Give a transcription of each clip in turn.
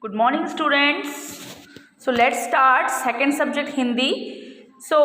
Good morning students. So let's start second subject Hindi. So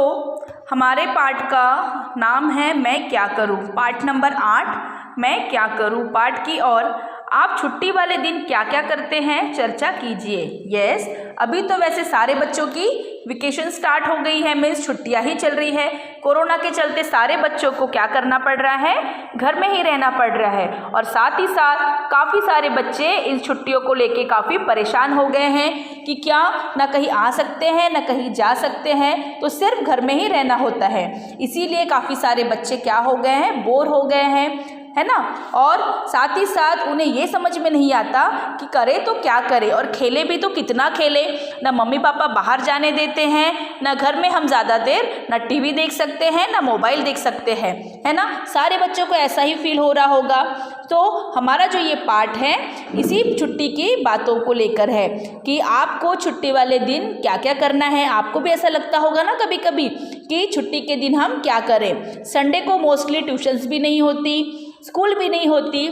हमारे पाठ का नाम है मैं क्या करूँ. पाठ नंबर 8 मैं क्या करूँ पाठ की और आप छुट्टी वाले दिन क्या क्या करते हैं चर्चा कीजिए. यस अभी तो वैसे सारे बच्चों की वेकेशन स्टार्ट हो गई है, मीन्स छुट्टियां ही चल रही है. कोरोना के चलते सारे बच्चों को क्या करना पड़ रहा है, घर में ही रहना पड़ रहा है. और साथ ही साथ काफ़ी सारे बच्चे इन छुट्टियों को लेके काफ़ी परेशान हो गए हैं कि क्या ना कहीं आ सकते हैं ना कहीं जा सकते हैं, तो सिर्फ घर में ही रहना होता है. इसीलिए काफ़ी सारे बच्चे क्या हो गए हैं, बोर हो गए हैं, है ना. और साथ ही साथ उन्हें ये समझ में नहीं आता कि करे तो क्या करे और खेले भी तो कितना खेले. ना मम्मी पापा बाहर जाने देते हैं, ना घर में हम ज़्यादा देर ना टीवी देख सकते हैं ना मोबाइल देख सकते हैं, है ना. सारे बच्चों को ऐसा ही फील हो रहा होगा. तो हमारा जो ये पाठ है इसी छुट्टी की बातों को लेकर है कि आपको छुट्टी वाले दिन क्या क्या करना है. आपको भी ऐसा लगता होगा ना कभी कभी कि छुट्टी के दिन हम क्या करें. संडे को मोस्टली ट्यूशन्स भी नहीं होती, स्कूल भी नहीं होती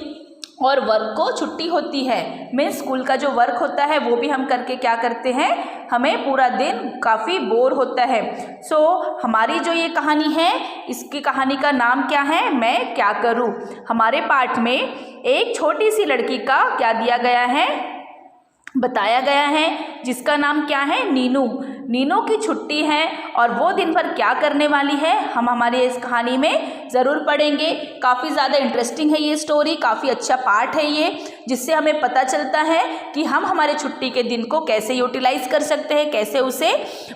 और वर्क को छुट्टी होती है. मीन्स स्कूल का जो वर्क होता है वो भी हम करके क्या करते हैं, हमें पूरा दिन काफ़ी बोर होता है. सो हमारी जो ये कहानी है इसकी कहानी का नाम क्या है, मैं क्या करूँ. हमारे पाठ में एक छोटी सी लड़की का क्या दिया गया है, बताया गया है, जिसका नाम क्या है, नीनू. नीनू की छुट्टी है और वो दिन भर क्या करने वाली है हम हमारी इस कहानी में ज़रूर पढ़ेंगे. काफ़ी ज़्यादा इंटरेस्टिंग है ये स्टोरी, काफ़ी अच्छा पार्ट है ये, जिससे हमें पता चलता है कि हम हमारे छुट्टी के दिन को कैसे यूटिलाइज़ कर सकते हैं, कैसे उसे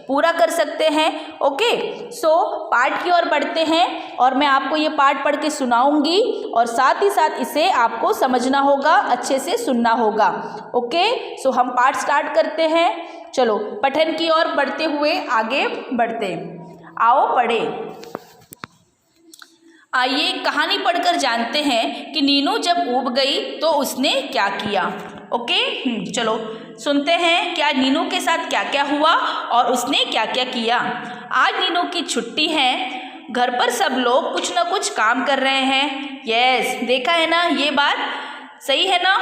पूरा कर सकते हैं. ओके सो पार्ट की ओर बढ़ते हैं और मैं आपको ये पार्ट पढ़ के सुनाऊंगी और साथ ही साथ इसे आपको समझना होगा, अच्छे से सुनना होगा. ओके सो हम पार्ट स्टार्ट करते हैं. चलो पठन की ओर बढ़ते हुए आगे बढ़ते. आओ पढ़े. आइए कहानी पढ़कर जानते हैं कि नीनू जब ऊब गई तो उसने क्या किया. ओके चलो सुनते हैं क्या नीनू के साथ क्या क्या हुआ और उसने क्या क्या किया. आज नीनू की छुट्टी है, घर पर सब लोग कुछ ना कुछ काम कर रहे हैं. यस देखा है ना, ये बात सही है ना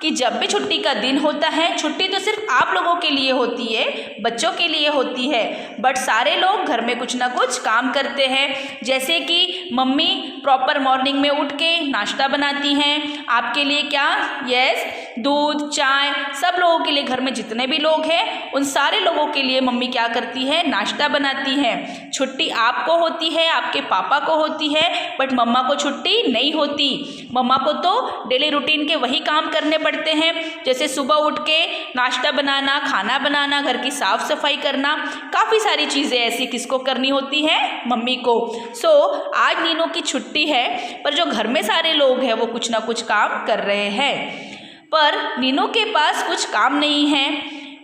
कि जब भी छुट्टी का दिन होता है, छुट्टी तो सिर्फ आप लोगों के लिए होती है, बच्चों के लिए होती है, बट सारे लोग घर में कुछ ना कुछ काम करते हैं. जैसे कि मम्मी प्रॉपर मॉर्निंग में उठ के नाश्ता बनाती हैं आपके लिए, क्या यस दूध चाय, सब लोगों के लिए, घर में जितने भी लोग हैं उन सारे लोगों के लिए मम्मी क्या करती है, नाश्ता बनाती हैं. छुट्टी आपको होती है, आपके पापा को होती है, बट मम्मा को छुट्टी नहीं होती. मम्मा को तो डेली रूटीन के वही काम करने पड़ते हैं, जैसे सुबह उठ के नाश्ता बनाना, खाना बनाना, घर की साफ सफाई करना, काफ़ी सारी चीज़ें ऐसी किसको करनी होती है, मम्मी को. सो आज नीनू की छुट्टी है पर जो घर में सारे लोग हैं वो कुछ ना कुछ काम कर रहे हैं. पर नीनू के पास कुछ काम नहीं है,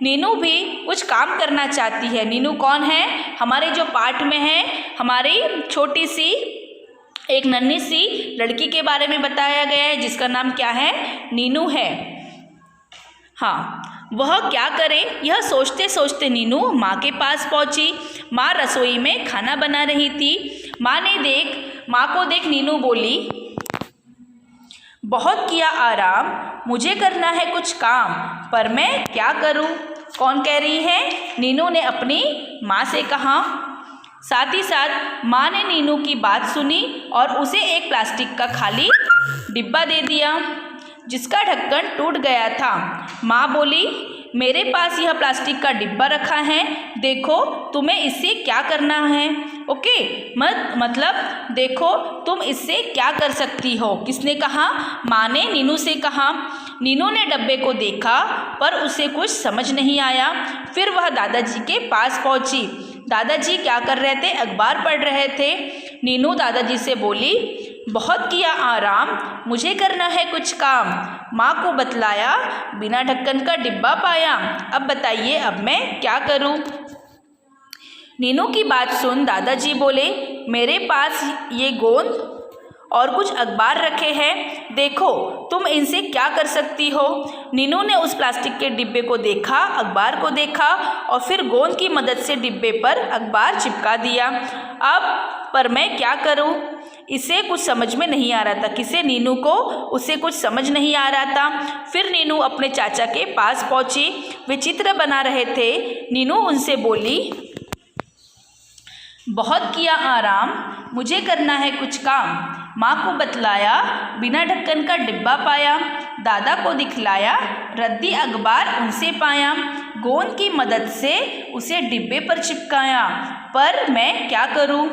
नीनू भी कुछ काम करना चाहती है. नीनू कौन है, हमारे जो पाठ में है, हमारी छोटी सी एक नन्ही सी लड़की के बारे में बताया गया है जिसका नाम क्या है, नीनू है. हाँ वह क्या करे यह सोचते सोचते नीनू माँ के पास पहुँची. माँ रसोई में खाना बना रही थी. माँ को देख नीनू बोली, बहुत किया आराम, मुझे करना है कुछ काम, पर मैं क्या करूँ. कौन कह रही है, नीनू ने अपनी माँ से कहा. साथ ही साथ माँ ने नीनू की बात सुनी और उसे एक प्लास्टिक का खाली डिब्बा दे दिया जिसका ढक्कन टूट गया था. माँ बोली, मेरे पास यह प्लास्टिक का डिब्बा रखा है, देखो तुम्हें इससे क्या करना है. ओके मतलब देखो तुम इससे क्या कर सकती हो. किसने कहा, माँ ने नीनू से कहा. नीनू ने डब्बे को देखा पर उसे कुछ समझ नहीं आया. फिर वह दादाजी के पास पहुँची. दादाजी क्या कर रहे थे, अखबार पढ़ रहे थे. नीनू दादाजी से बोली, बहुत किया आराम, मुझे करना है कुछ काम. माँ को बतलाया, बिना ढक्कन का डिब्बा पाया, अब बताइए अब मैं क्या करूँ. नीनू की बात सुन दादाजी बोले, मेरे पास ये गोंद और कुछ अखबार रखे हैं, देखो तुम इनसे क्या कर सकती हो. नीनू ने उस प्लास्टिक के डिब्बे को देखा, अखबार को देखा और फिर गोंद की मदद से डिब्बे पर अखबार चिपका दिया. अब पर मैं क्या करूं. इसे कुछ समझ में नहीं आ रहा था। किसे? नीनू को। उसे कुछ समझ नहीं आ रहा था। फिर नीनू अपने चाचा के पास पहुंची। वे चित्र बना रहे थे। नीनू उनसे बोली, बहुत किया आराम, मुझे करना है कुछ काम। माँ को बतलाया, बिना ढक्कन का डिब्बा पाया। दादा को दिखलाया, रद्दी अखबार उनसे पाया। गोंद की मदद से उसे डिब्बे पर चिपकाया। पर मैं क्या करूँ?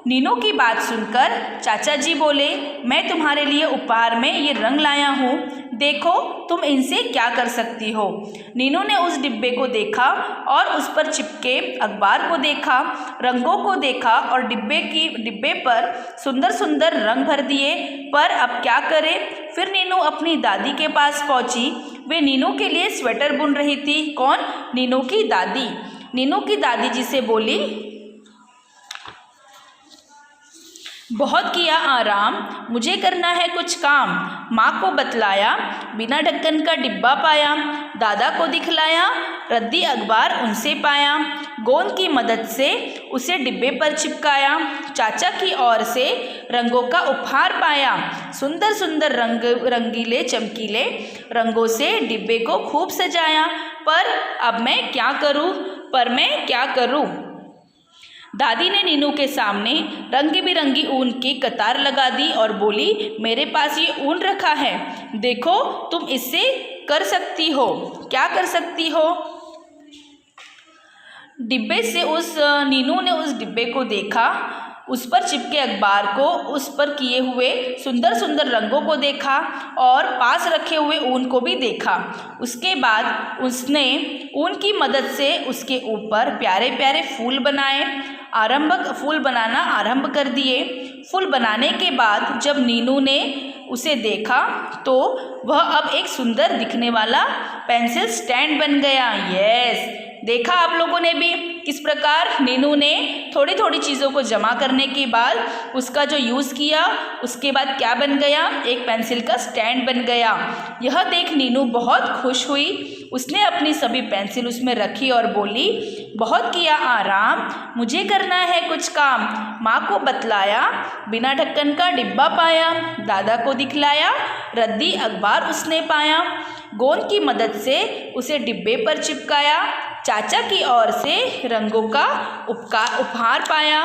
नीनू की बात सुनकर चाचा जी बोले, मैं तुम्हारे लिए उपहार में ये रंग लाया हूँ, देखो तुम इनसे क्या कर सकती हो। नीनू ने उस डिब्बे को देखा और उस पर चिपके अखबार को देखा, रंगों को देखा और डिब्बे पर सुंदर सुंदर रंग भर दिए। पर अब क्या करे? फिर नीनू अपनी दादी के पास पहुंची। वे नीनू के लिए स्वेटर बुन रही थी। कौन? नीनू की दादी। नीनू की दादी जी से बोली, बहुत किया आराम, मुझे करना है कुछ काम। माँ को बतलाया, बिना ढक्कन का डिब्बा पाया। दादा को दिखलाया, रद्दी अखबार उनसे पाया। गोंद की मदद से उसे डिब्बे पर चिपकाया। चाचा की ओर से रंगों का उपहार पाया। सुंदर सुंदर रंगीले चमकीले रंगों से डिब्बे को खूब सजाया। पर अब मैं क्या करूँ? दादी ने नीनू के सामने रंग बिरंगी ऊन की कतार लगा दी और बोली, मेरे पास ये ऊन रखा है, देखो तुम इससे कर सकती हो। क्या कर सकती हो? डिब्बे से नीनू ने उस डिब्बे को देखा, उस पर चिपके अखबार को, उस पर किए हुए सुंदर सुंदर रंगों को देखा और पास रखे हुए ऊन को भी देखा। उसके बाद उसने ऊन की मदद से उसके ऊपर प्यारे प्यारे फूल बनाना आरंभ कर दिए। फूल बनाने के बाद जब नीनू ने उसे देखा तो वह अब एक सुंदर दिखने वाला पेंसिल स्टैंड बन गया। यस, देखा आप लोगों ने भी किस प्रकार नीनू ने थोड़ी थोड़ी चीज़ों को जमा करने के बाद उसका जो यूज़ किया, उसके बाद क्या बन गया? एक पेंसिल का स्टैंड बन गया। यह देख नीनू बहुत खुश हुई। उसने अपनी सभी पेंसिल उसमें रखी और बोली, बहुत किया आराम, मुझे करना है कुछ काम। माँ को बतलाया, बिना ढक्कन का डिब्बा पाया। दादा को दिखलाया, रद्दी अखबार उसने पाया। गोंद की मदद से उसे डिब्बे पर चिपकाया। चाचा की ओर से रंगों का उपहार पाया।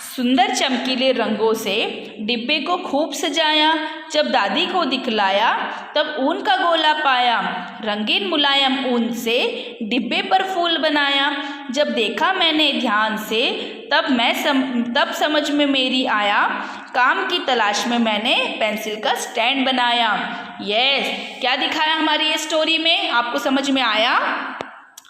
सुंदर चमकीले रंगों से डिब्बे को खूब सजाया। जब दादी को दिखलाया तब ऊन का गोला पाया। रंगीन मुलायम ऊन से डिब्बे पर फूल बनाया। जब देखा मैंने ध्यान से तब समझ में मेरी आया। काम की तलाश में मैंने पेंसिल का स्टैंड बनाया। यस, क्या दिखाया हमारी ये स्टोरी में? आपको समझ में आया?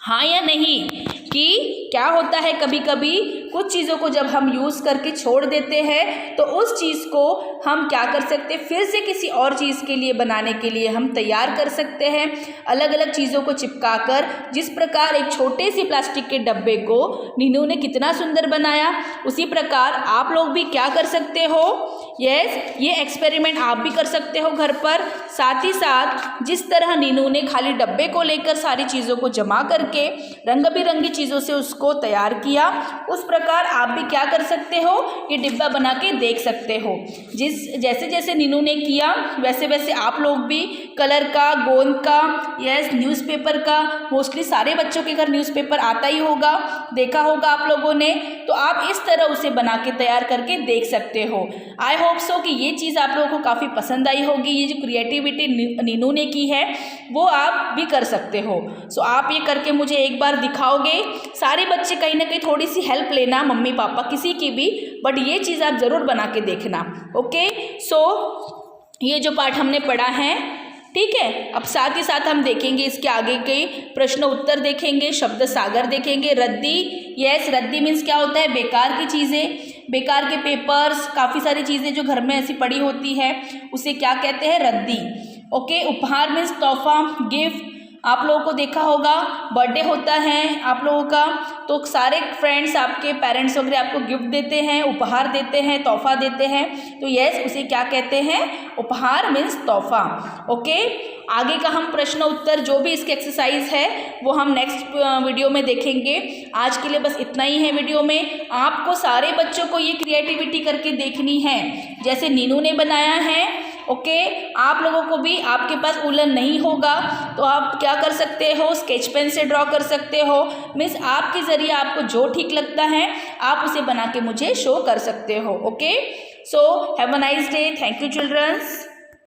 हाँ या नहीं? कि क्या होता है, कभी कभी कुछ चीज़ों को जब हम यूज़ करके छोड़ देते हैं तो उस चीज़ को हम क्या कर सकते हैं, फिर से किसी और चीज़ के लिए बनाने के लिए हम तैयार कर सकते हैं। अलग अलग चीज़ों को चिपकाकर, जिस प्रकार एक छोटे से प्लास्टिक के डब्बे को नीनू ने कितना सुंदर बनाया, उसी प्रकार आप लोग भी क्या कर सकते हो? यस, ये एक्सपेरिमेंट आप भी कर सकते हो घर पर। साथ ही साथ जिस तरह नीनू ने खाली डब्बे को लेकर सारी चीज़ों को जमा करके रंग बिरंगी चीज़ों से उसको तैयार किया, उस प्रकार आप भी क्या कर सकते हो? ये डिब्बा बना के देख सकते हो। जैसे जैसे नीनू ने किया वैसे वैसे आप लोग भी कलर का, गोंद का, यस, न्यूज़पेपर का, मोस्टली सारे बच्चों के घर न्यूज़पेपर आता ही होगा, देखा होगा आप लोगों ने, तो आप इस तरह उसे बना के तैयार करके देख सकते हो। आई होप सो कि ये चीज़ आप लोगों को काफ़ी पसंद आई होगी। ये जो क्रिएटिविटी नीनू ने की है वो आप भी कर सकते हो। सो आप ये करके मुझे एक बार दिखाओगे। सारे बच्चे कहीं ना कहीं थोड़ी सी हेल्प लेना, मम्मी पापा किसी की भी, बट ये चीज़ आप ज़रूर बना के देखना। ओके, सो ये जो पाठ हमने पढ़ा है, ठीक है, अब साथ ही साथ हम देखेंगे इसके आगे के प्रश्न उत्तर देखेंगे, शब्द सागर देखेंगे। रद्दी, यस, रद्दी मीन्स क्या होता है? बेकार की चीज़ें, बेकार के पेपर्स, काफ़ी सारी चीज़ें जो घर में ऐसी पड़ी होती है उसे क्या कहते हैं? रद्दी। ओके, उपहार मीन्स तोहफा, गिफ्ट। आप लोगों को देखा होगा बर्थडे होता है आप लोगों का, तो सारे फ्रेंड्स आपके पेरेंट्स वगैरह आपको गिफ्ट देते हैं, उपहार देते हैं, तोहफा देते हैं, तो यस उसे क्या कहते हैं, उपहार मीन्स तोहफा। ओके, आगे का हम प्रश्न उत्तर जो भी इसके एक्सरसाइज है वो हम नेक्स्ट वीडियो में देखेंगे। आज के लिए बस इतना ही है वीडियो में। आपको सारे बच्चों को ये क्रिएटिविटी करके देखनी है जैसे नीनू ने बनाया है। ओके, आप लोगों को भी, आपके पास उलन नहीं होगा तो आप क्या कर सकते हो, स्केच पेन से ड्रॉ कर सकते हो। मीन्स आपके ज़रिए आपको जो ठीक लगता है आप उसे बना के मुझे शो कर सकते हो। Okay, so have a nice day. Thank you children's.